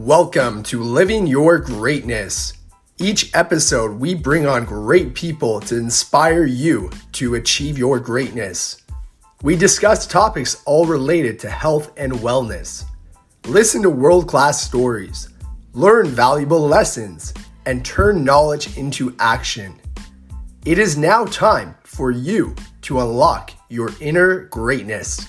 Welcome to Living Your Greatness. Each episode, we bring on great people to inspire you to achieve your greatness. We discuss topics all related to health and wellness. Listen to world-class stories, learn valuable lessons, and turn knowledge into action. It is now time for you to unlock your inner greatness.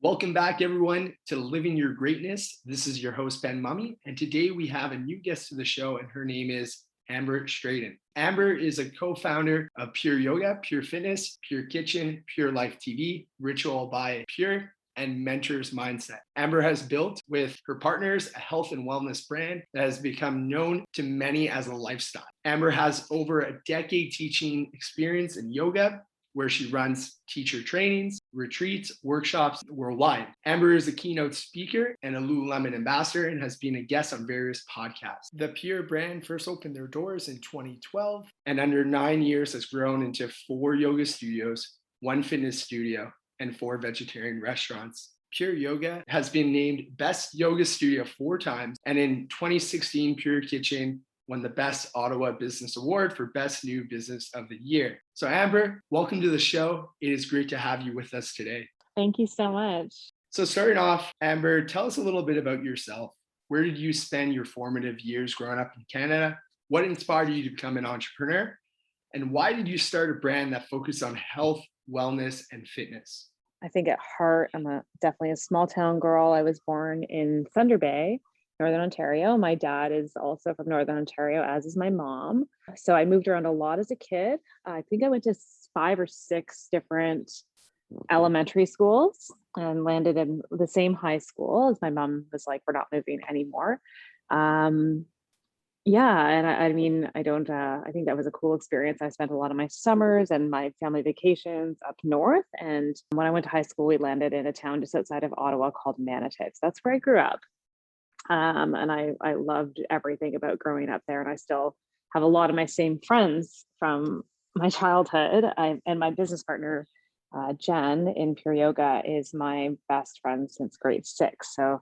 Welcome back, everyone, to Living Your Greatness. This is your host, Ben Mummy, and today we have a new guest to the show, and her name is Amber Stratton. Amber is a co-founder of Pure Yoga, Pure Fitness, Pure Kitchen, Pure Life TV, Ritual by Pure, and Mentors Mindset. Amber has built with her partners a health and wellness brand that has become known to many as a lifestyle. Amber has over a decade teaching experience in yoga, where she runs teacher trainings, retreats, workshops worldwide. Amber is a keynote speaker and a Lululemon ambassador and has been a guest on various podcasts. The Pure brand first opened their doors in 2012 and under 9 years has grown into 4 yoga studios, 1 fitness studio, and 4 vegetarian restaurants. Pure Yoga has been named Best Yoga Studio 4 times, and in 2016, Pure Kitchen won the Best Ottawa Business Award for Best New Business of the Year. So Amber, welcome to the show. It is great to have you with us today. Thank you so much. So starting off, Amber, tell us a little bit about yourself. Where did you spend your formative years growing up in Canada? What inspired you to become an entrepreneur? And why did you start a brand that focused on health, wellness, and fitness? I think at heart, I'm definitely a small town girl. I was born in Thunder Bay, Northern Ontario. My dad is also from Northern Ontario, as is my mom. So I moved around a lot as a kid. I think I went to 5 or 6 different elementary schools and landed in the same high school as my mom was like, we're not moving anymore. And I think that was a cool experience. I spent a lot of my summers and my family vacations up north. And when I went to high school, we landed in a town just outside of Ottawa called Manotick. So that's where I grew up. And I loved everything about growing up there. And I still have a lot of my same friends from my childhood. And my business partner, Jen in Pure Yoga, is my best friend since grade 6. So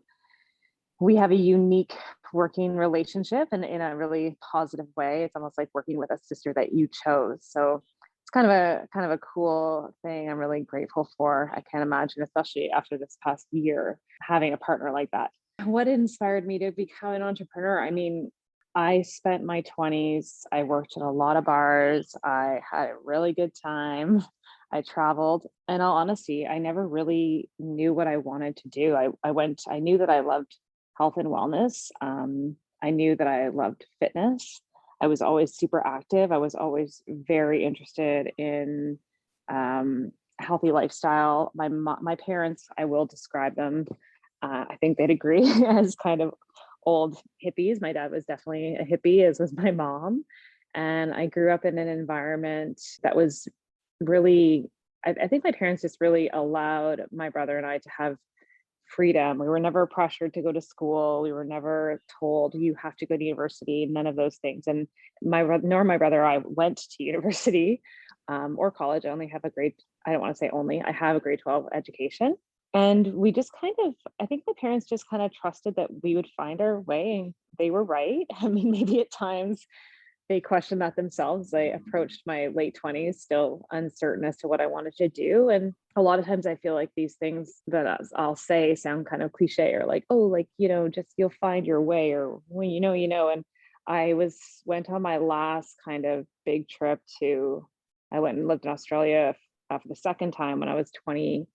we have a unique working relationship and in a really positive way. It's almost like working with a sister that you chose. So it's kind of a cool thing. I'm really grateful for. I can't imagine, especially after this past year, having a partner like that. What inspired me to become an entrepreneur? I mean, I spent my 20s, I worked in a lot of bars. I had a really good time. I traveled. In all honesty, I never really knew what I wanted to do. I knew that I loved health and wellness. I knew that I loved fitness. I was always super active. I was always very interested in healthy lifestyle. My parents, I will describe them, I think they'd agree, as kind of old hippies. My dad was definitely a hippie, as was my mom. And I grew up in an environment that was really, I think my parents just really allowed my brother and I to have freedom. We were never pressured to go to school. We were never told you have to go to university, none of those things. And my brother or I went to university or college. I have a grade 12 education. And we just I think my parents just kind of trusted that we would find our way, and they were right. I mean, maybe at times they questioned that themselves. I approached my late 20s still uncertain as to what I wanted to do. And a lot of times I feel like these things that I'll say sound kind of cliche, or like, oh, like, just you'll find your way, or when you know. And I went on my last kind of big trip I went and lived in Australia for the second time when I was 28.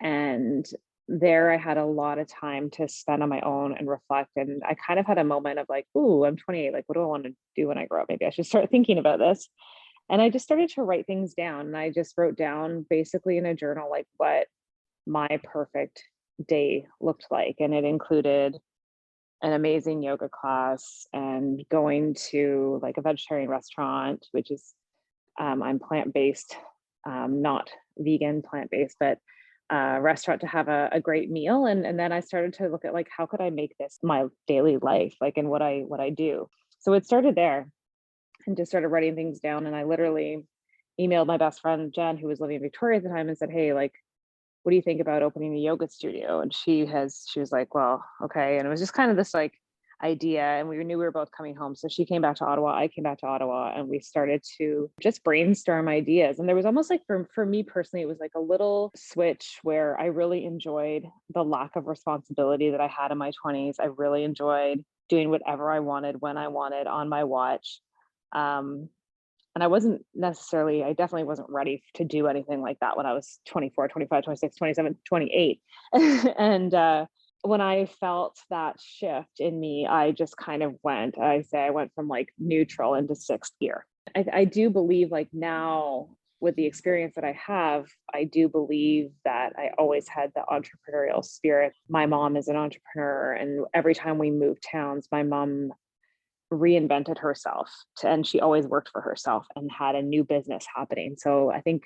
And there I had a lot of time to spend on my own and reflect. And I kind of had a moment of like, ooh, I'm 28. Like, what do I want to do when I grow up? Maybe I should start thinking about this. And I just started to write things down. And I just wrote down basically in a journal, like what my perfect day looked like. And it included an amazing yoga class and going to like a vegetarian restaurant, which is, I'm plant-based, not vegan, plant-based, but restaurant to have a great meal. And then I started to look at like, how could I make this my daily life, like in what I do. So it started there and just started writing things down. And I literally emailed my best friend, Jen, who was living in Victoria at the time, and said, hey, like, what do you think about opening a yoga studio? And she was like, well, okay. And it was just kind of this like idea. And we knew we were both coming home. So she came back to Ottawa, I came back to Ottawa, and we started to just brainstorm ideas. And there was almost like for me personally, it was like a little switch where I really enjoyed the lack of responsibility that I had in my 20s. I really enjoyed doing whatever I wanted when I wanted on my watch. And I definitely wasn't ready to do anything like that when I was 24, 25, 26, 27, 28. And when I felt that shift in me, I just kind of I went from like neutral into sixth gear. I do believe like now with the experience that I have, I do believe that I always had the entrepreneurial spirit. My mom is an entrepreneur, and every time we moved towns, my mom reinvented herself and she always worked for herself and had a new business happening. So I think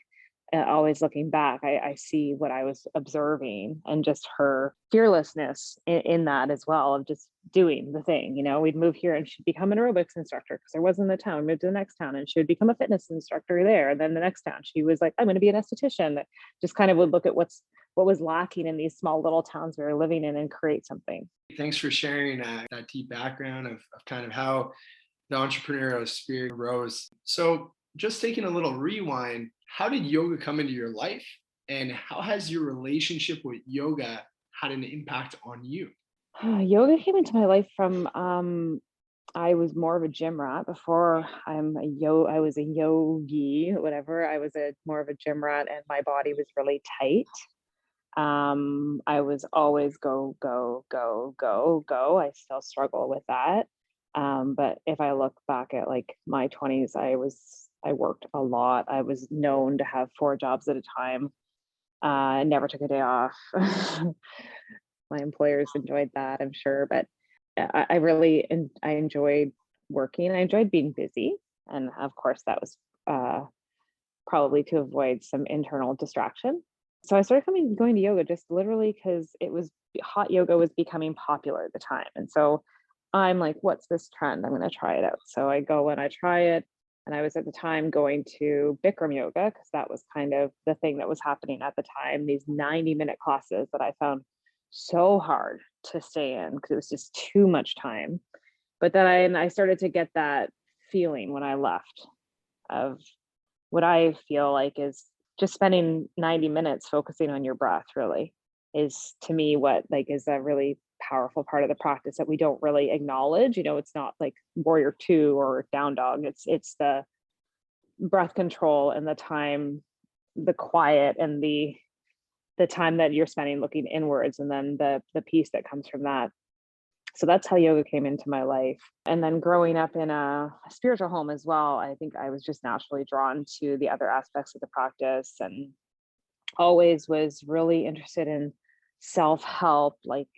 always looking back, I see what I was observing and just her fearlessness in that as well, of just doing the thing. We'd move here and she'd become an aerobics instructor because there wasn't the town, moved to the next town, and she would become a fitness instructor there. And then the next town, she was like, I'm going to be an esthetician. That just kind of would look at what was lacking in these small little towns we were living in and create something. Thanks for sharing that deep background of kind of how the entrepreneurial spirit arose. So just taking a little rewind, how did yoga come into your life, and how has your relationship with yoga had an impact on you? Yoga came into my life from I was more of a gym rat before I was a yogi, whatever. I was more of a gym rat, and my body was really tight. I was always go, go, go, go, go. I still struggle with that. But if I look back at like my 20s, I worked a lot. I was known to have 4 jobs at a time. I never took a day off. My employers enjoyed that, I'm sure, but I enjoyed working. I enjoyed being busy. And of course that was probably to avoid some internal distraction. So I started going to yoga just literally because hot yoga was becoming popular at the time. And so I'm like, what's this trend? I'm going to try it out. So I go and I try it. And I was at the time going to Bikram yoga because that was kind of the thing that was happening at the time, these 90-minute classes that I found so hard to stay in because it was just too much time. But then I started to get that feeling when I left of what I feel like is just spending 90 minutes focusing on your breath really is, to me, what like is a really powerful part of the practice that we don't really acknowledge. It's not like warrior 2 or down dog. It's the breath control and the time, the quiet, and the time that you're spending looking inwards, and then the peace that comes from that. So that's how yoga came into my life. And then growing up in a spiritual home as well, I think I was just naturally drawn to the other aspects of the practice, and always was really interested in self-help. Like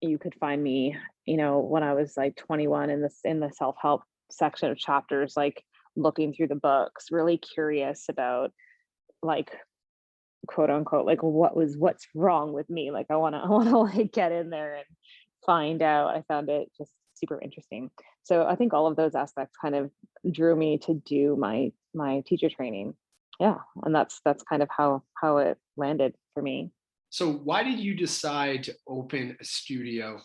you could find me, when I was like 21 in the self-help section of chapters, like looking through the books, really curious about like quote unquote, like what's wrong with me. Like I want to like get in there and find out. I found it just super interesting. So I think all of those aspects kind of drew me to do my teacher training. Yeah. And that's kind of how it landed for me. So why did you decide to open a studio?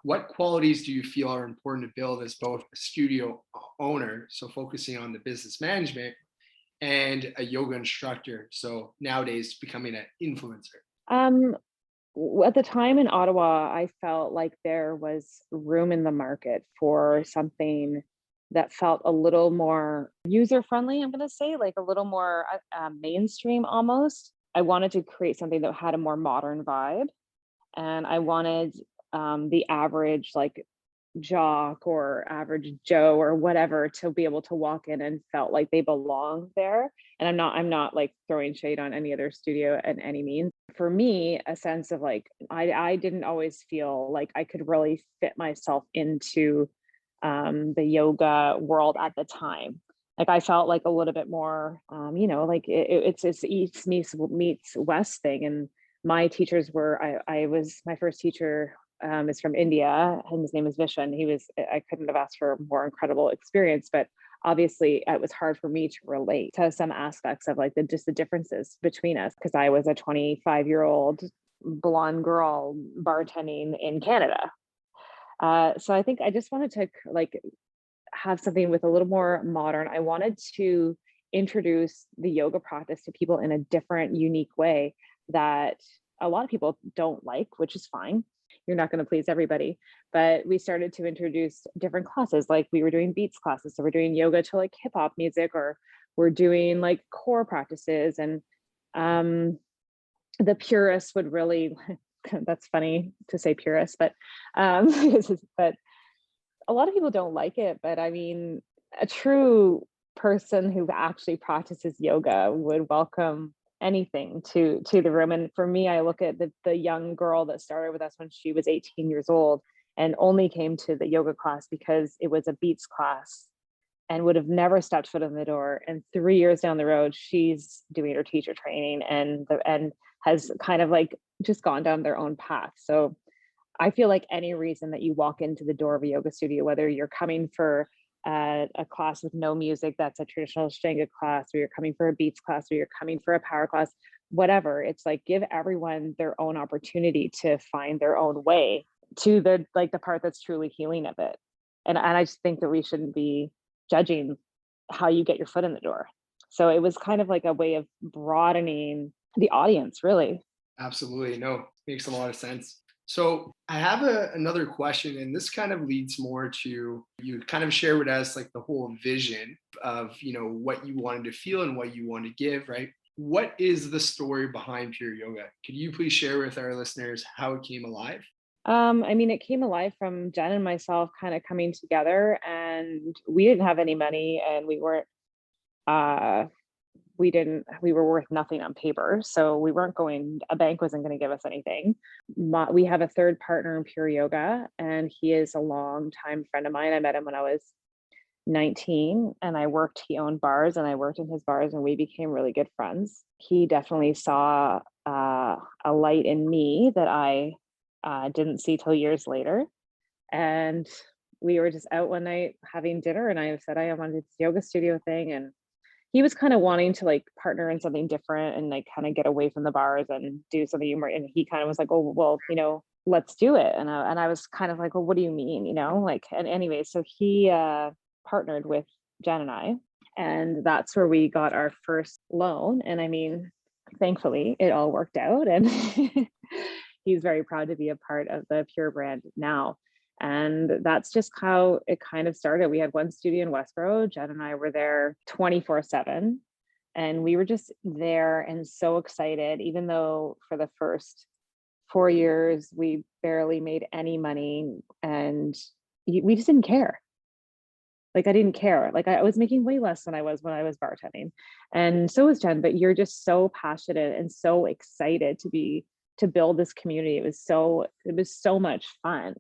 What qualities do you feel are important to build as both a studio owner, so focusing on the business management, and a yoga instructor, so nowadays becoming an influencer? At the time in Ottawa, I felt like there was room in the market for something that felt a little more user friendly. I'm going to say like a little more mainstream almost. I wanted to create something that had a more modern vibe, and I wanted the average like jock or average Joe or whatever to be able to walk in and felt like they belong there. And I'm not like throwing shade on any other studio in any means. For me, a sense of like I didn't always feel like I could really fit myself into the yoga world at the time. Like I felt like a little bit more, like it's East meets West thing. And my teachers were, my first teacher is from India, and his name is Vishen. I couldn't have asked for a more incredible experience, but obviously it was hard for me to relate to some aspects of like the differences between us because I was a 25-year-old blonde girl bartending in Canada. So I think I just wanted to like have something with a little more modern. I wanted to introduce the yoga practice to people in a different, unique way that a lot of people don't like, which is fine. You're not going to please everybody. But we started to introduce different classes. Like we were doing beats classes. So we're doing yoga to like hip hop music, or we're doing like core practices. And the purists would really, that's funny to say purist, but but a lot of people don't like it, but I mean, a true person who actually practices yoga would welcome anything to the room. And for me, I look at the young girl that started with us when she was 18 years old and only came to the yoga class because it was a beats class and would have never stepped foot in the door. And 3 years down the road, she's doing her teacher training and has kind of like just gone down their own path. So I feel like any reason that you walk into the door of a yoga studio, whether you're coming for a class with no music, that's a traditional Ashtanga class, or you're coming for a beats class, or you're coming for a power class, whatever, it's like give everyone their own opportunity to find their own way to the part that's truly healing of it. And I just think that we shouldn't be judging how you get your foot in the door. So it was kind of like a way of broadening the audience, really. Absolutely. No, makes a lot of sense. So I have another question, and this kind of leads more to you kind of share with us like the whole vision of what you wanted to feel and what you want to give, right? What is the story behind Pure Yoga? Could you please share with our listeners how it came alive? I mean, it came alive from Jen and myself kind of coming together, and we didn't have any money, and uh, we were worth nothing on paper. So we weren't a bank wasn't going to give us anything. We have a third partner in Pure Yoga, and he is a longtime friend of mine. I met him when I was 19 and he owned bars and I worked in his bars and we became really good friends. He definitely saw a light in me that I didn't see till years later. And we were just out one night having dinner and I said I wanted this yoga studio thing, and he was kind of wanting to like partner in something different and like kind of get away from the bars and do something more. And he kind of was like, oh, well, let's do it. And I was kind of like, well, what do you mean? Like, and anyway, so he partnered with Jen and I, and that's where we got our first loan. And I mean, thankfully it all worked out. And he's very proud to be a part of the Pure brand now. And that's just how it kind of started. We had one studio in Westboro. Jen and I were there 24/7. And we were just there and so excited, even though for the first 4 years, we barely made any money and we just didn't care. Like I didn't care. Like I was making way less than I was when I was bartending. And so was Jen, but you're just so passionate and so excited to build this community. It was so much fun.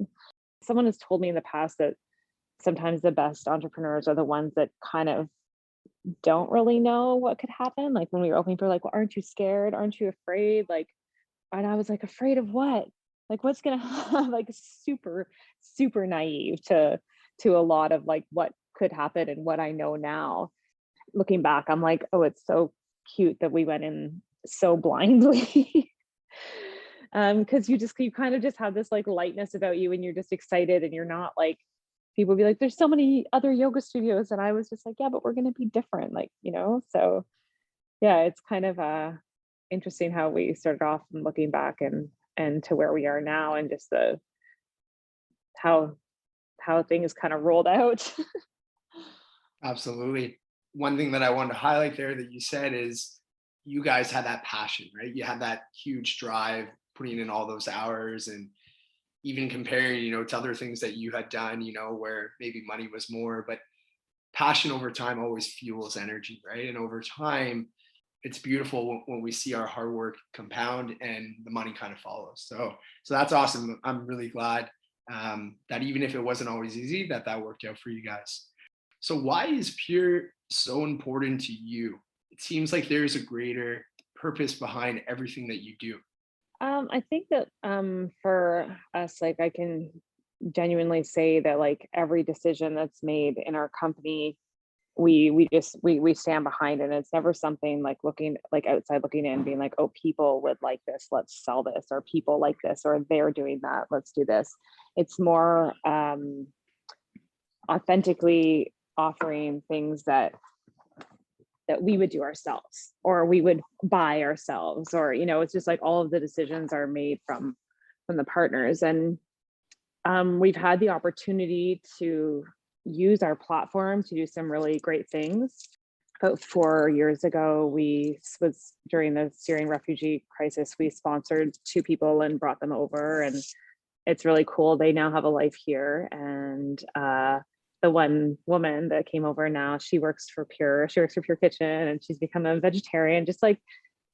Someone has told me in the past that sometimes the best entrepreneurs are the ones that kind of don't really know what could happen. Like when we were opening for like, well, aren't you scared? Aren't you afraid? Like, and I was like, afraid of what? Like what's gonna happen? Like super, super naive to a lot of like what could happen and what I know now. Looking back, I'm like, oh, it's so cute that we went in so blindly. Because you kind of just have this like lightness about you and you're just excited and you're not like people be like, there's so many other yoga studios. And I was just like, yeah, but we're gonna be different, like, so yeah, it's kind of interesting how we started off and looking back and to where we are now and just the how things kind of rolled out. Absolutely. One thing that I wanted to highlight there that you said is you guys had that passion, right? You had that huge drive, putting in all those hours and even comparing, to other things that you had done, where maybe money was more, but passion over time always fuels energy, right? And over time, it's beautiful when we see our hard work compound and the money kind of follows. So that's awesome. I'm really glad that even if it wasn't always easy, that worked out for you guys. So why is Pure so important to you? It seems like there's a greater purpose behind everything that you do. I think that for us, like I can genuinely say that like every decision that's made in our company we stand behind it. And it's never something like looking like outside looking in, being like, oh, people would like this, let's sell this, or people like this, or they're doing that, let's do this. It's more authentically offering things that we would do ourselves, or we would buy ourselves, or it's just like all of the decisions are made from the partners. And we've had the opportunity to use our platform to do some really great things. About 4 years ago, was during the Syrian refugee crisis, we sponsored 2 people and brought them over, and it's really cool. They now have a life here. And the one woman that came over now, she works for Pure Kitchen, and she's become a vegetarian. Just like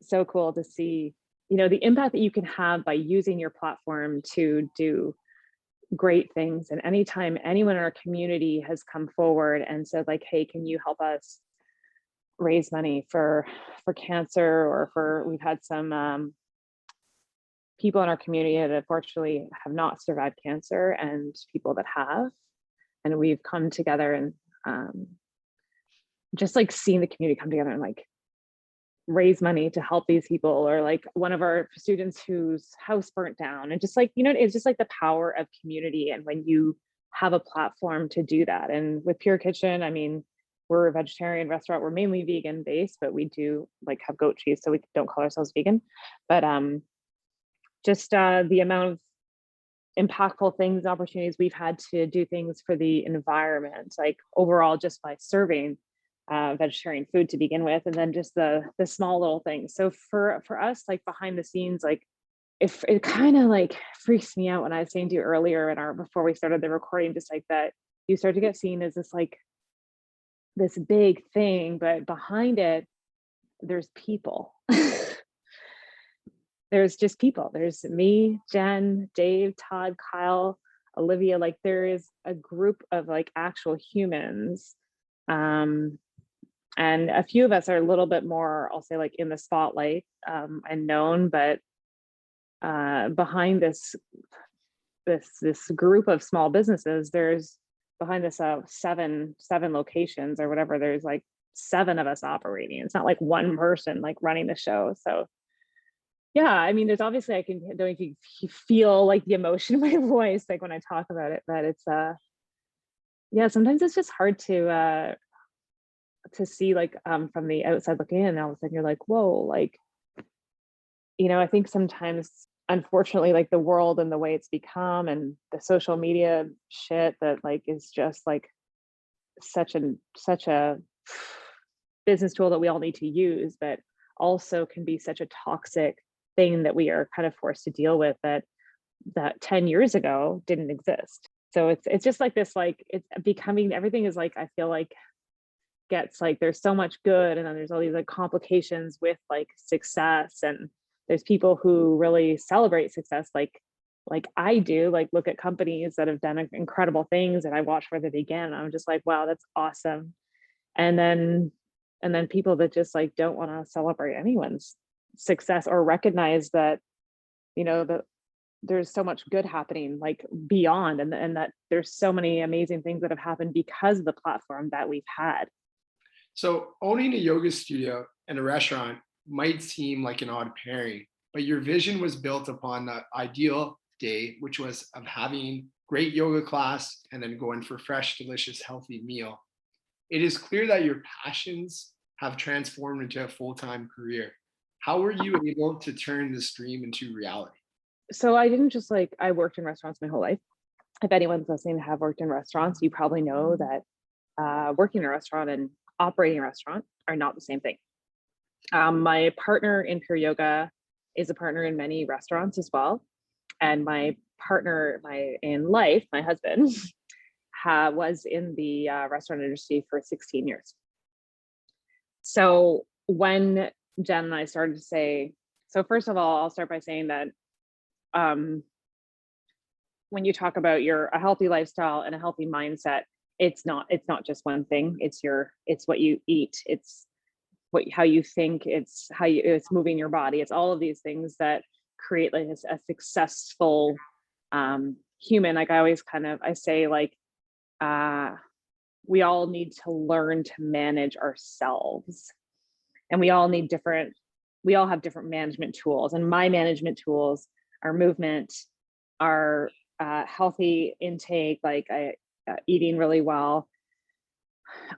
so cool to see, the impact that you can have by using your platform to do great things. And anytime anyone in our community has come forward and said like, hey, can you help us raise money for cancer, or we've had some people in our community that unfortunately have not survived cancer, and people that have, and we've come together and just like seeing the community come together and like raise money to help these people, or like one of our students whose house burnt down, and just like, it's just like the power of community. And when you have a platform to do that, and with Pure Kitchen, I mean, we're a vegetarian restaurant, we're mainly vegan based, but we do like have goat cheese, so we don't call ourselves vegan. But just the amount of impactful things, opportunities we've had to do things for the environment, like overall, just by serving vegetarian food to begin with, and then just the small little things. So for us, like behind the scenes, like if it kind of like freaks me out when I was saying to you earlier before we started the recording, just like that you start to get seen as this like this big thing, but behind it there's people. There's just people. There's me, Jen, Dave, Todd, Kyle, Olivia. Like there is a group of like actual humans. And a few of us are a little bit more, I'll say, like in the spotlight and known, but behind this group of small businesses, there's behind this 7 locations or whatever, there's like 7 of us operating. It's not like one person like running the show. So yeah, I mean, there's obviously, I don't know if you feel like the emotion in my voice, like when I talk about it, but it's yeah, sometimes it's just hard to see like from the outside looking in, and all of a sudden you're like, whoa, like, I think sometimes, unfortunately, like the world and the way it's become, and the social media shit that like is just like such a business tool that we all need to use, but also can be such a toxic thing that we are kind of forced to deal with, that 10 years ago didn't exist. So it's just like this, like it's becoming, everything is like, I feel like gets like, there's so much good, and then there's all these like complications with like success, and there's people who really celebrate success like I do, like look at companies that have done incredible things, and I watch where they began, and I'm just like, wow, that's awesome. And then people that just like don't want to celebrate anyone's success, or recognize that that there's so much good happening like beyond, and that there's so many amazing things that have happened because of the platform that we've had. So owning a yoga studio and a restaurant might seem like an odd pairing, but your vision was built upon the ideal day, which was of having great yoga class and then going for fresh, delicious, healthy meal. It is clear that your passions have transformed into a full-time career. How were you able to turn this dream into reality? So I didn't just like, I worked in restaurants my whole life. If anyone's listening to have worked in restaurants, you probably know that working in a restaurant and operating a restaurant are not the same thing. My partner in Pure Yoga is a partner in many restaurants as well. And my partner in life, my husband, was in the restaurant industry for 16 years. So when Jen and I started to say, so first of all, I'll start by saying that when you talk about a healthy lifestyle and a healthy mindset, it's not just one thing. It's what you eat. It's how you think. It's it's moving your body. It's all of these things that create like a successful human. Like I always I say like we all need to learn to manage ourselves. And we all have different management tools. And my management tools are movement, are healthy intake, like eating really well,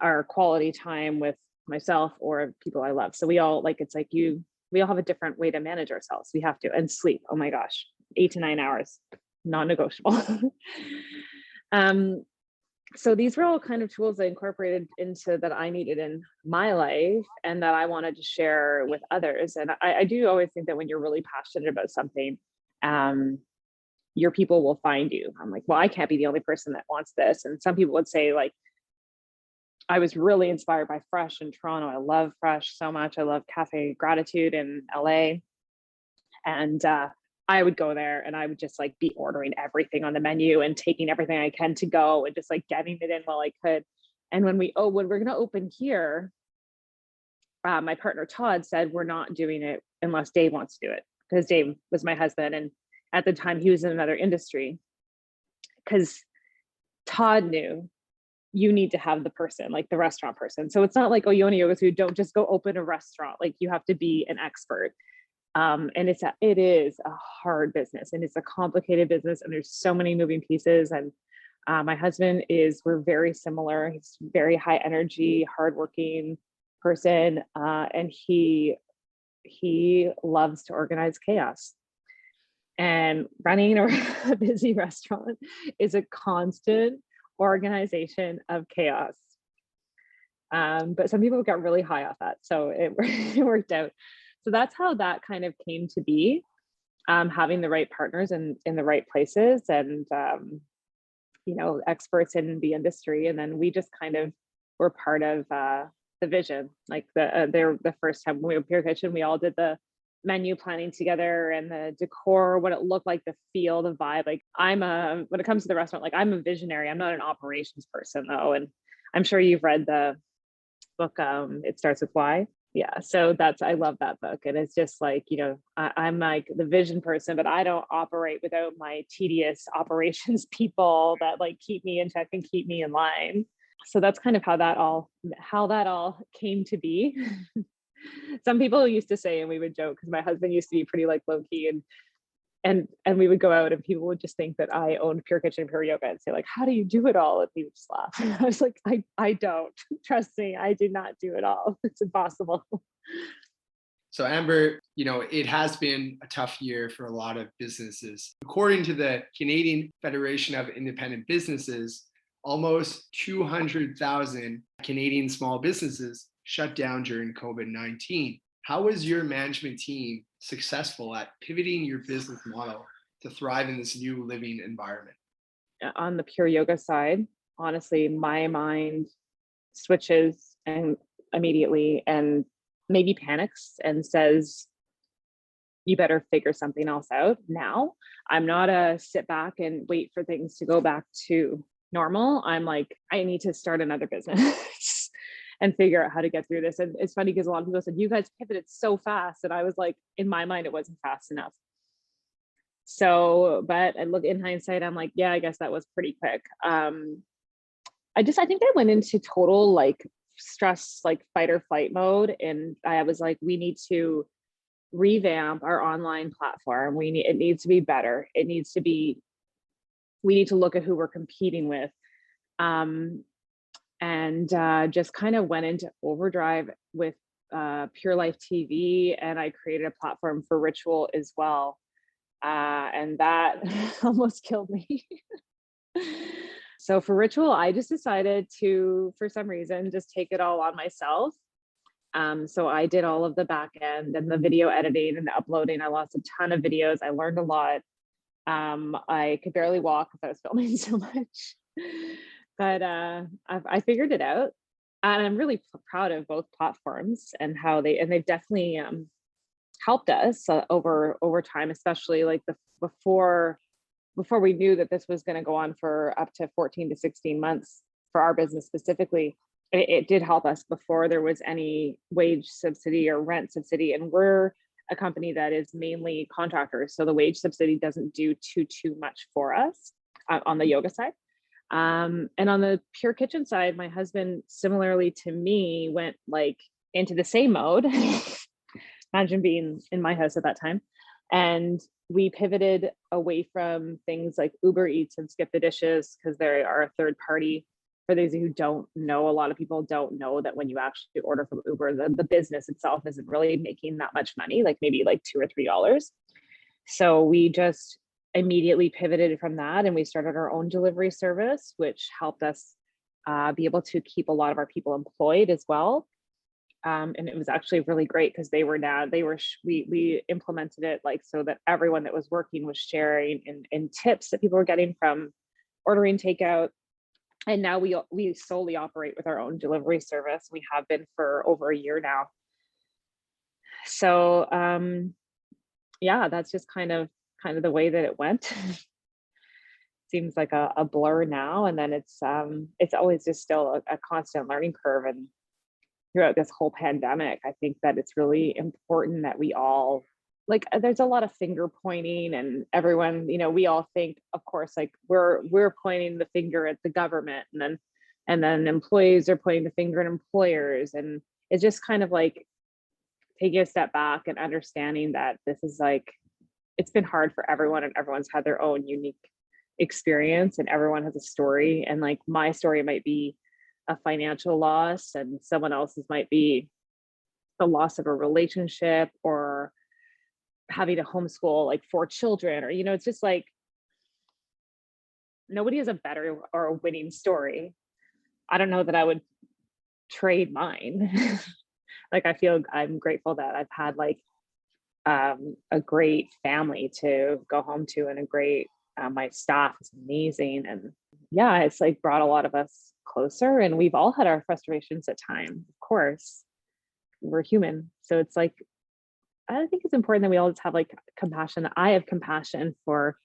our quality time with myself or people I love. So we all we all have a different way to manage ourselves. We have to, and sleep. Oh my gosh, 8 to 9 hours, non-negotiable. So these were all kind of tools I incorporated into that I needed in my life and that I wanted to share with others. And I do always think that when you're really passionate about something, your people will find you. I'm like, well, I can't be the only person that wants this. And some people would say, like, I was really inspired by Fresh in Toronto. I love Fresh so much. I love Cafe Gratitude in LA. And I would go there and I would just like be ordering everything on the menu and taking everything I can to go and just like getting it in while I could. And when we're going to open here, my partner Todd said, we're not doing it unless Dave wants to do it, because Dave was my husband. And at the time he was in another industry, because Todd knew you need to have the person, like the restaurant person. So it's not like, oh, you want to yoga, so you don't just go open a restaurant. Like you have to be an expert. And it is a hard business and it's a complicated business and there's so many moving pieces. And my husband we're very similar. He's very high energy, hardworking person. And he loves to organize chaos. And running a busy restaurant is a constant organization of chaos. But some people got really high off that. So it worked out. So that's how that kind of came to be, having the right partners in the right places and, experts in the industry. And then we just kind of were part of the vision. Like the first time we were Pure Kitchen, we all did the menu planning together and the decor, what it looked like, the feel, the vibe. Like when it comes to the restaurant, like I'm a visionary. I'm not an operations person though. And I'm sure you've read the book, It Starts With Why. Yeah. So I love that book. And it's just like, I'm like the vision person, but I don't operate without my tedious operations people that like keep me in check and keep me in line. So that's kind of how that all came to be. Some people used to say, and we would joke, because my husband used to be pretty like low key and we would go out and people would just think that I owned Pure Kitchen and Pure Yoga and say like, how do you do it all? And we would just laugh. I was like, I don't. Trust me, I do not do it all. It's impossible. So Amber, it has been a tough year for a lot of businesses. According to the Canadian Federation of Independent Businesses, almost 200,000 Canadian small businesses shut down during COVID-19. How was your management team successful at pivoting your business model to thrive in this new living environment? On the Pure Yoga side, honestly, my mind switches and immediately and maybe panics and says, you better figure something else out now. I'm not a sit back and wait for things to go back to normal. I'm like, I need to start another business and figure out how to get through this. And it's funny because a lot of people said, you guys pivoted so fast. And I was like, in my mind, it wasn't fast enough. So, but I look in hindsight, I'm like, yeah, I guess that was pretty quick. I think I went into total like stress, like fight or flight mode. And I was like, we need to revamp our online platform. It needs to be better. We need to look at who we're competing with. And just kind of went into overdrive with Pure Life TV, and I created a platform for Ritual as well. And that almost killed me. So for Ritual, I just decided to, for some reason, just take it all on myself. So I did all of the back end and the video editing and the uploading. I lost a ton of videos. I learned a lot. I could barely walk because I was filming so much. But I figured it out, and I'm really proud of both platforms and how they've definitely helped us over time, especially like before we knew that this was going to go on for up to 14 to 16 months for our business specifically. It did help us before there was any wage subsidy or rent subsidy, and we're a company that is mainly contractors, so the wage subsidy doesn't do too much for us on the yoga side. And on the Pure Kitchen side, my husband, similarly to me, went like into the same mode. Imagine being in my house at that time. And we pivoted away from things like Uber Eats and Skip the Dishes because they are a third party. For those who don't know, a lot of people don't know that when you actually order from Uber, the business itself isn't really making that much money, like maybe like $2 or $3. So we just immediately pivoted from that and we started our own delivery service, which helped us be able to keep a lot of our people employed as well. And it was actually really great because we implemented it like so that everyone that was working was sharing in tips that people were getting from ordering takeout. And now we solely operate with our own delivery service. We have been for over a year now. So yeah, that's just kind of the way that it went. Seems like a blur now, and then it's always just still a constant learning curve. And throughout this whole pandemic, I think that it's really important that we all like there's a lot of finger pointing and everyone, we all think, of course, like we're pointing the finger at the government, and then employees are pointing the finger at employers. And it's just kind of like taking a step back and understanding that this is like it's been hard for everyone and everyone's had their own unique experience and everyone has a story. And like my story might be a financial loss and someone else's might be the loss of a relationship or having to homeschool like 4 children, or it's just like nobody has a better or a winning story. I don't know that I would trade mine. Like I feel I'm grateful that I've had like a great family to go home to and a great my staff is amazing. And yeah, it's like brought a lot of us closer, and we've all had our frustrations at times, of course. We're human. So it's like I think it's important that we all just have like compassion. I have compassion for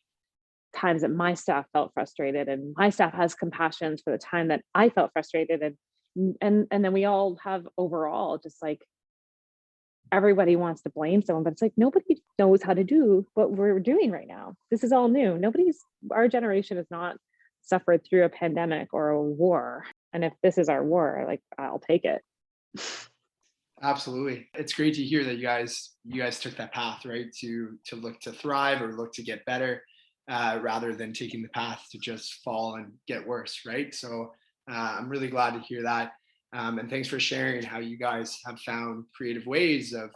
times that my staff felt frustrated, and my staff has compassion for the time that I felt frustrated. And then we all have overall just like everybody wants to blame someone, but it's like nobody knows how to do what we're doing right now. This is all new. Our generation has not suffered through a pandemic or a war. And if this is our war, like I'll take it. Absolutely. It's great to hear that you guys took that path, right? To look to thrive or look to get better, rather than taking the path to just fall and get worse, right? So I'm really glad to hear that. And thanks for sharing how you guys have found creative ways of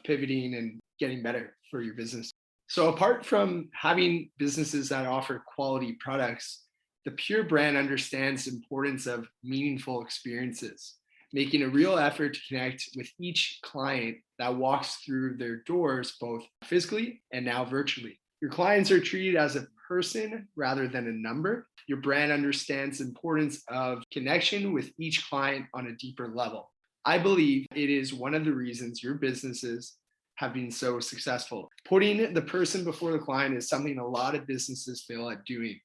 pivoting and getting better for your business. So apart from having businesses that offer quality products, the Pure brand understands the importance of meaningful experiences, making a real effort to connect with each client that walks through their doors, both physically and now virtually. Your clients are treated as a person rather than a number. Your brand understands the importance of connection with each client on a deeper level. I believe it is one of the reasons your businesses have been so successful. Putting the person before the client is something a lot of businesses fail at doing.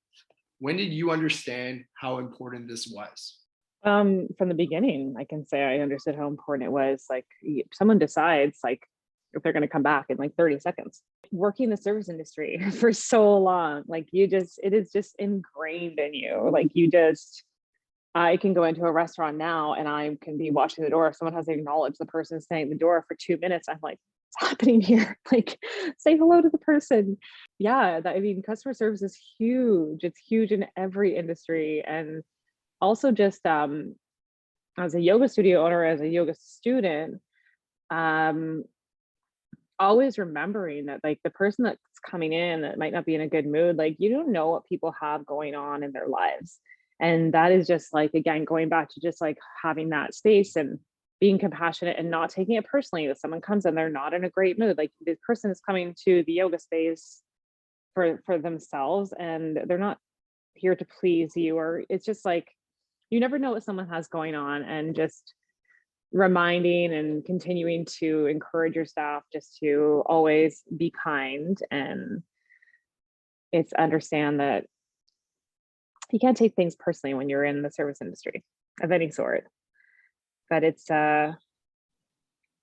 When did you understand how important this was? From the beginning, I can say I understood how important it was. Like someone decides like if they're going to come back in like 30 seconds. Working in the service industry for so long, like it is just ingrained in you. Like I can go into a restaurant now and I can be watching the door. If someone has to acknowledge the person standing at the door for 2 minutes, I'm like, what's happening here? Like, say hello to the person. Yeah, customer service is huge. It's huge in every industry. And also just as a yoga studio owner, as a yoga student, always remembering that like the person that's coming in that might not be in a good mood, like you don't know what people have going on in their lives. And that is just like, again, going back to just like having that space and being compassionate and not taking it personally that someone comes in, they're not in a great mood. Like this person is coming to the yoga space for themselves and they're not here to please you, or it's just like, you never know what someone has going on, and just reminding and continuing to encourage your staff just to always be kind. And it's understand that you can't take things personally when you're in the service industry of any sort. But it's yeah,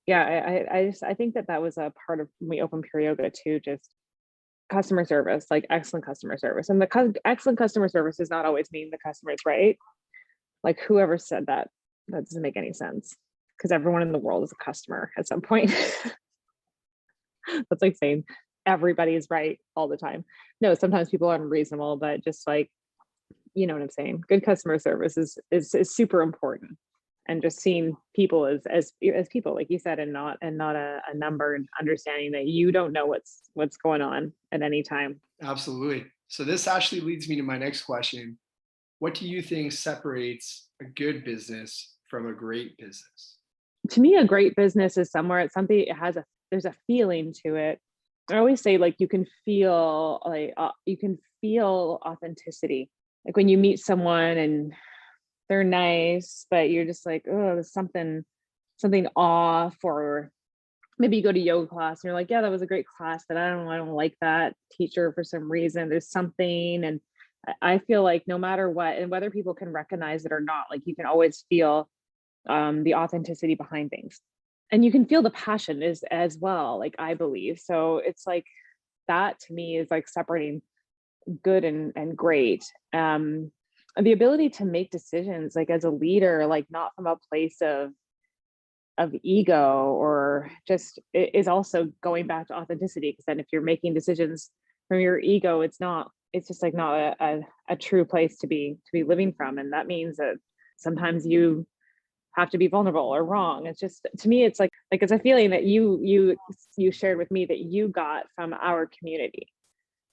I think that was a part of when we opened Pure Yoga too, just customer service, like excellent customer service. And excellent customer service does not always mean the customer is right. Like whoever said that, that doesn't make any sense because everyone in the world is a customer at some point. That's like saying everybody is right all the time. No, sometimes people are unreasonable, but just like, you know what I'm saying? Good customer service is super important. And just seeing people as people, like you said, and not a number, and understanding that you don't know what's going on at any time. Absolutely. So this actually leads me to my next question. What do you think separates a good business from a great business? To me, a great business is somewhere it's something, it has there's a feeling to it. I always say like you can feel authenticity. Like when you meet someone and they're nice, but you're just like, oh, there's something off. Or maybe you go to yoga class and you're like, yeah, that was a great class, but I don't like that teacher for some reason. There's something. And I feel like no matter what, and whether people can recognize it or not, like you can always feel the authenticity behind things. And you can feel the passion as well, like I believe. So it's like that to me is like separating good and great. The ability to make decisions like as a leader, like not from a place of ego, or just is also going back to authenticity. Because then if you're making decisions from your ego, it's just like not a true place to be living from. And that means that sometimes you have to be vulnerable or wrong. It's just, to me, it's like it's a feeling that you shared with me that you got from our community,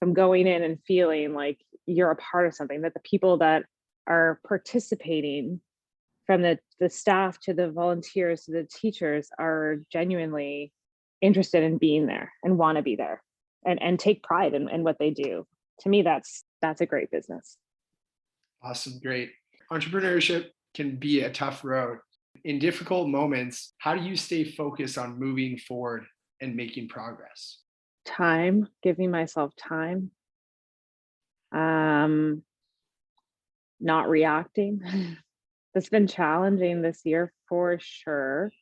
from going in and feeling like you're a part of something, that the people that are participating, from the staff to the volunteers to the teachers, are genuinely interested in being there and want to be there and take pride in what they do. To me, that's a great business. Awesome. Great. Entrepreneurship can be a tough road. In difficult moments, how do you stay focused on moving forward and making progress? Time, giving myself time, not reacting. It's been challenging this year for sure.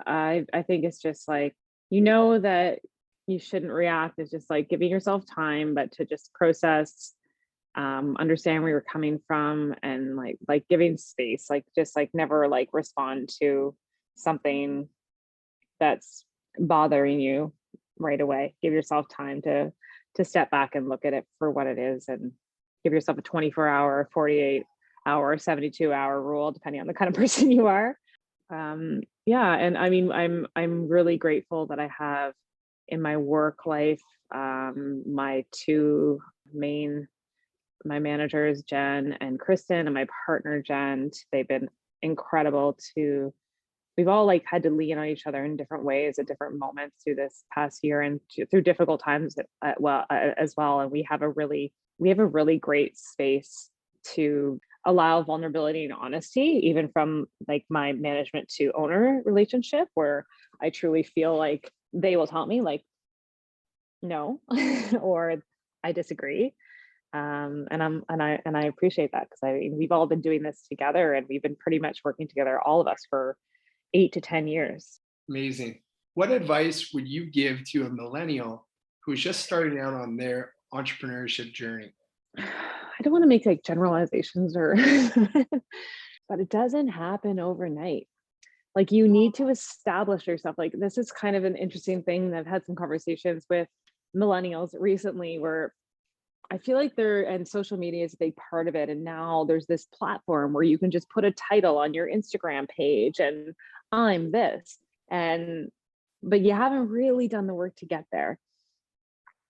I think it's just like, that you shouldn't react. It's just like giving yourself time, but to just process, understand where you're coming from, and like giving space, like just like never like respond to something that's bothering you right away. Give yourself time to step back and look at it for what it is, and give yourself a 24-hour, 48-hour, 72-hour rule, depending on the kind of person you are. Yeah, and I mean, I'm really grateful that I have in my work life, my two main my managers, Jen and Kristen, and my partner, Jen. They've been incredible we've all like had to lean on each other in different ways at different moments through this past year, and through difficult times as well. And we have a really great space to allow vulnerability and honesty, even from like my management to owner relationship, where I truly feel like they will tell me like, no, or I disagree. And I appreciate that, because we've all been doing this together, and we've been pretty much working together, all of us, for 8 to 10 years. Amazing. What advice would you give to a millennial who's just starting out on their entrepreneurship journey? I don't want to make like generalizations or but it doesn't happen overnight. Like you need to establish yourself. Like this is kind of an interesting thing. I've had some conversations with millennials recently where I feel like and social media is a big part of it. And now there's this platform where you can just put a title on your Instagram page and I'm this. But you haven't really done the work to get there.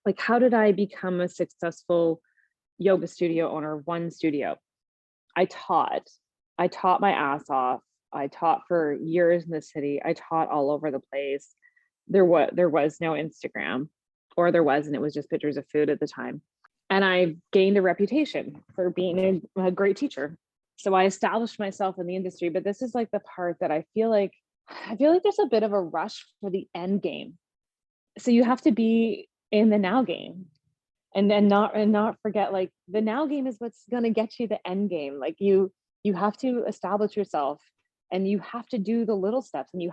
Like, how did I become a successful yoga studio owner of one studio? I taught my ass off. I taught for years in the city. I taught all over the place. There was no Instagram, or there was, and it was just pictures of food at the time. And I gained a reputation for being a great teacher. So I established myself in the industry. But this is like the part that I feel like there's a bit of a rush for the end game. So you have to be in the now game, and then not forget, like, the now game is what's going to get you the end game. Like you have to establish yourself, and you have to do the little steps, and you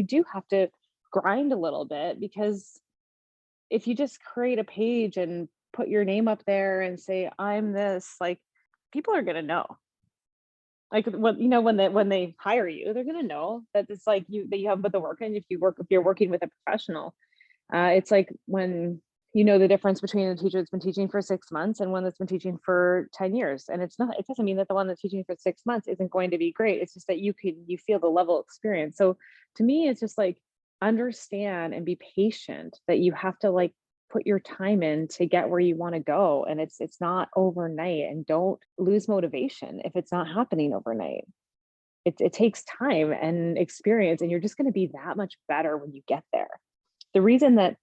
do have to grind a little bit, because if you just create a page and put your name up there and say, I'm this, like people are gonna know. Like when when they hire you, they're gonna know that it's like you that you have put the work in. If you're working with a professional, it's like when you know the difference between a teacher that's been teaching for 6 months and one that's been teaching for 10 years. And it doesn't mean that the one that's teaching for 6 months isn't going to be great. It's just that you feel the level of experience. So to me, it's just like understand and be patient that you have to like put your time in to get where you want to go. And it's not overnight, and don't lose motivation if it's not happening overnight. It takes time and experience, and you're just going to be that much better when you get there. The reason that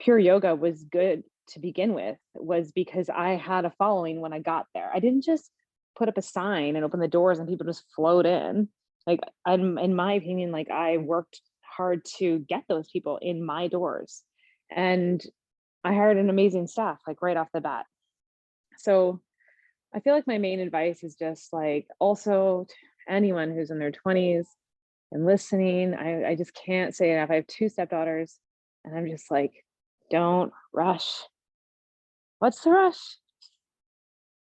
pure yoga was good to begin with was because I had a following when I got there. I didn't just put up a sign and open the doors and people just flowed in. Like I'm in my opinion, like I worked hard to get those people in my doors. And I hired an amazing staff like right off the bat. So I feel like my main advice is just like also to anyone who's in their 20s and listening. I just can't say enough. I have two stepdaughters, and I'm just like, don't rush. What's the rush?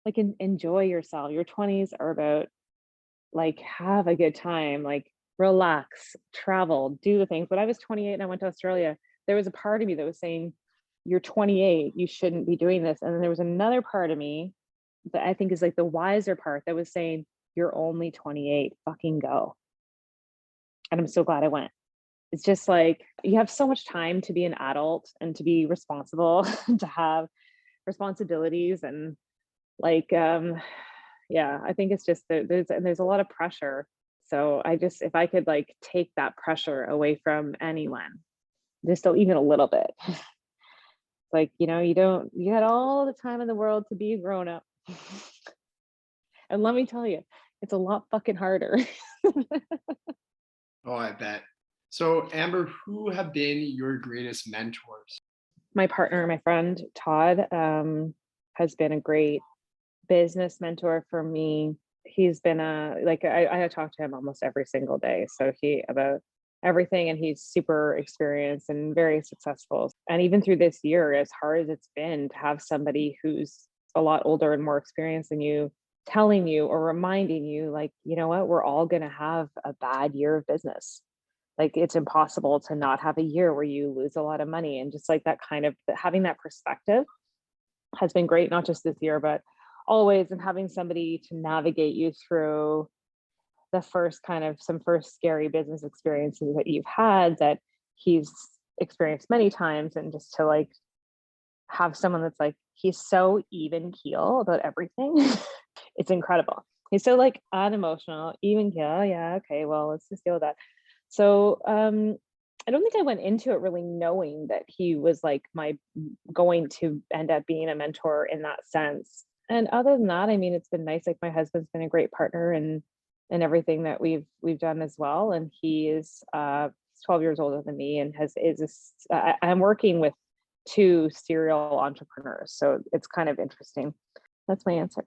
Like enjoy yourself. Your 20s are about like have a good time, like relax, travel, do the things. When I was 28 and I went to Australia, there was a part of me that was saying, you're 28, you shouldn't be doing this. And then there was another part of me that I think is like the wiser part that was saying, you're only 28, fucking go. And I'm so glad I went. It's just like you have so much time to be an adult and to be responsible, to have responsibilities and like yeah, I think it's just there's a lot of pressure. So I just if I could like take that pressure away from anyone, just even a little bit. Like, you had all the time in the world to be a grown up. And let me tell you, it's a lot fucking harder. Oh, I bet. So, Amber, who have been your greatest mentors? My partner, my friend Todd, has been a great business mentor for me. He's been I talk to him almost every single day. So he about everything, and he's super experienced and very successful. And even through this year, as hard as it's been to have somebody who's a lot older and more experienced than you telling you or reminding you, like, you know what, we're all going to have a bad year of business. Like it's impossible to not have a year where you lose a lot of money. And just like that kind of having that perspective has been great, not just this year, but always. And having somebody to navigate you through the first scary business experiences that you've had that he's experienced many times. And just to like have someone that's like, he's so even keel about everything. It's incredible. He's so like unemotional, even keel. Oh, yeah, okay, well, let's just deal with that. So I don't think I went into it really knowing that he was like going to end up being a mentor in that sense. And other than that, I mean, it's been nice. Like my husband's been a great partner and everything that we've done as well. And he is 12 years older than me and I'm working with two serial entrepreneurs. So it's kind of interesting. That's my answer.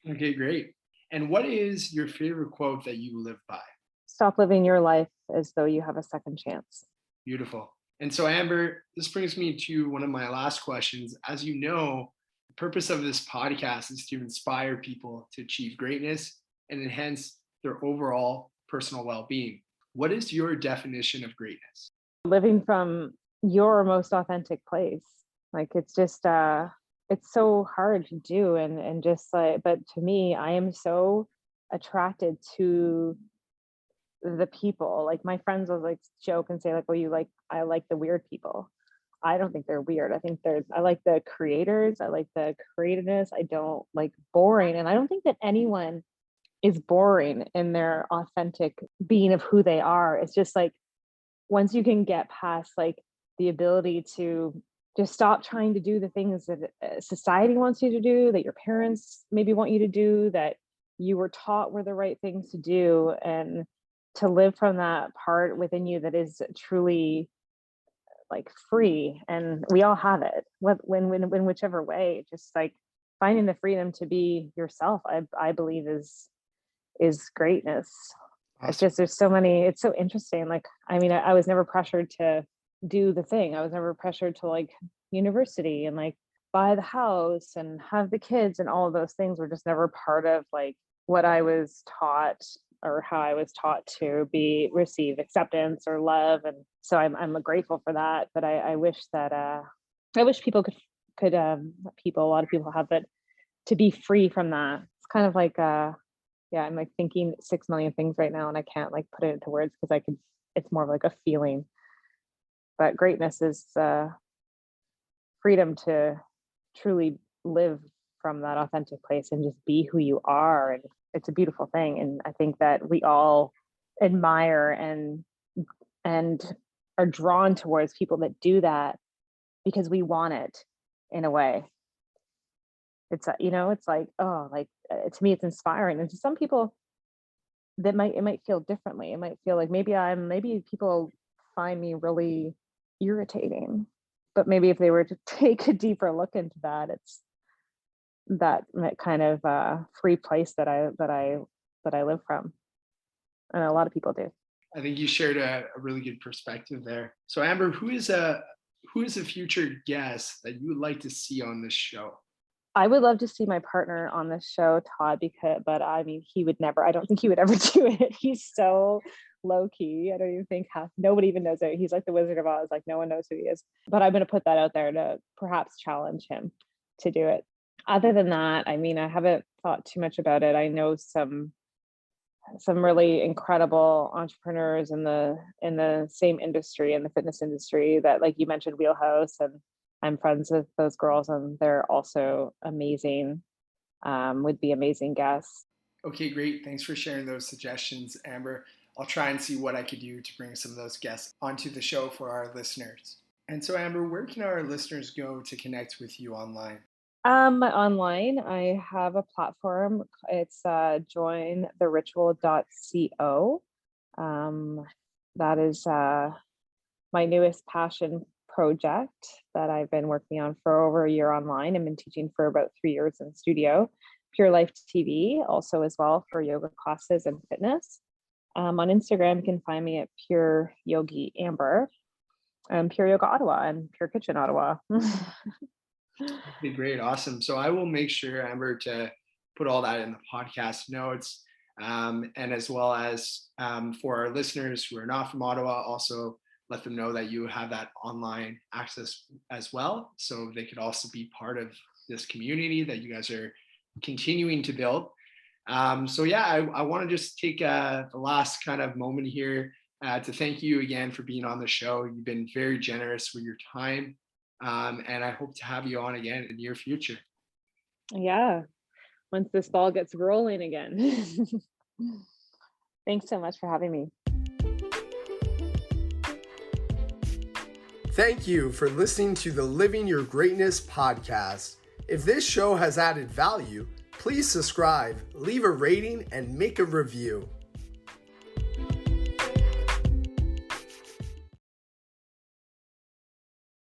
Okay, great. And what is your favorite quote that you live by? Stop living your life as though you have a second chance. Beautiful. And so, Amber, this brings me to one of my last questions. As you know, the purpose of this podcast is to inspire people to achieve greatness and enhance their overall personal well-being. What is your definition of greatness? Living from your most authentic place. Like it's just it's so hard to do and just like, but to me, I am so attracted to the people. Like my friends will like joke and say like, well, I like the weird people. I don't think they're weird. I like the creators. I like the creativeness. I don't like boring. And I don't think that anyone is boring in their authentic being of who they are. It's just like, once you can get past like the ability to just stop trying to do the things that society wants you to do, that your parents maybe want you to do, that you were taught were the right things to do, and to live from that part within you that is truly like free. And we all have it, when whichever way, just like finding the freedom to be yourself, I believe is greatness. It's Awesome. just there's so many, it's so interesting. Like I mean, I was never pressured to do the thing. I was never pressured to like university and like buy the house and have the kids, and all of those things were just never part of like what I was taught or how I was taught to receive acceptance or love. And so I'm grateful for that. But I wish that I wish people could a lot of people have that, to be free from that. It's kind of like yeah, I'm like thinking 6 million things right now and I can't like put it into words because it's more of like a feeling. But greatness is freedom to truly live from that authentic place and just be who you are. And it's a beautiful thing. And I think that we all admire and are drawn towards people that do that because we want it in a way. It's it's like, oh, like to me it's inspiring. And to some people it might feel differently. It might feel like maybe people find me really irritating. But maybe if they were to take a deeper look into that, it's that kind of free place that I live from. And a lot of people do. I think you shared a really good perspective there. So Amber, who is a future guest that you would like to see on this show? I would love to see my partner on the show, Todd, but I mean, I don't think he would ever do it. He's so low key. I don't even think nobody even knows it. He's like the Wizard of Oz, like no one knows who he is. But I'm going to put that out there to perhaps challenge him to do it. Other than that, I mean, I haven't thought too much about it. I know some really incredible entrepreneurs in the same industry, in the fitness industry, that, like you mentioned, Wheelhouse, and I'm friends with those girls and they're also amazing, would be amazing guests. Okay, great. Thanks for sharing those suggestions, Amber. I'll try and see what I could do to bring some of those guests onto the show for our listeners. And so, Amber, where can our listeners go to connect with you online? Online, I have a platform. It's jointheritual.co. That is my newest passion project that I've been working on for over a year online. I've been teaching for about 3 years in studio. Pure Life TV also as well for yoga classes and fitness. On Instagram, you can find me at Pure Yogi Amber, Pure Yoga Ottawa, and Pure Kitchen Ottawa. Okay, great. Awesome. So I will make sure, Amber, to put all that in the podcast notes. And as well as for our listeners who are not from Ottawa, also let them know that you have that online access as well. So they could also be part of this community that you guys are continuing to build. So yeah, I want to just take the last kind of moment here to thank you again for being on the show. You've been very generous with your time. And I hope to have you on again in the near future. Yeah, once this ball gets rolling again. Thanks so much for having me. Thank you for listening to the Living Your Greatness podcast. If this show has added value, please subscribe, leave a rating, and make a review.